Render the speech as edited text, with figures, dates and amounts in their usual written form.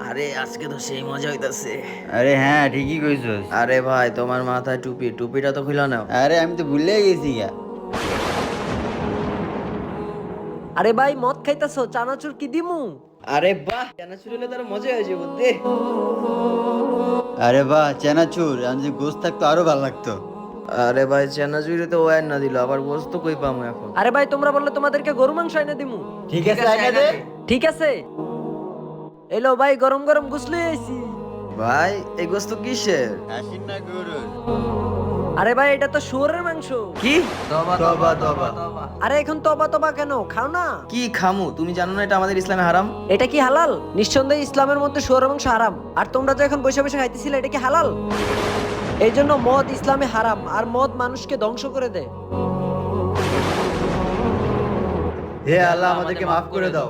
আরে আজকে তো সেই মজা হইতাছে। আরে হ্যাঁ, ঠিকই কইছস। আরে ভাই তোমার মাথায় টুপি, টুপিটা তো খুলে নাও। আরে আমি তো ভুলে গেছি গা। আরে ভাই মদ খাইতাছো, চানাচুর কি দিমু? আরে বাহ, চানাচুর হলে তার মজা হয়ে যাবে দে। আরে বাহ, চেনাচুর আমি যে গোস্ত থাকতো আরো ভালো লাগতো। আরে ভাই চানাচুরি তো ওয়ার না দিল, আবার গোস্ত কই পামু এখন? আরে ভাই তোমরা বললে তোমাদেরকে গরু মাংস এনে দিমু। ঠিক আছে, আইনা দে। ঠিক আছে, এলো ভাই গরম গরম গুছলে আইছি। ভাই এই গোস্ত কিসের? আসিন না গরুর। আরে ভাই এটা তো শুয়োরের মাংস। কি? তবা তবা। আরে এখন তবা তবা কেন, খাও না। কি খামু? তুমি জানো না এটা আমাদের ইসলামে হারাম? এটা কি হালাল? নিঃসন্দেহে ইসলামের মধ্যে শুয়োরের মাংস হারাম। আর তোমরা যে এখন বসে বসে খাইতেছিলে, এটা কি হালাল? এই জন্য মদ ইসলামে হারাম, আর মদ মানুষকে ধ্বংস করে দেয়। হে আল্লাহ, আমাদেরকে মাফ করে দাও।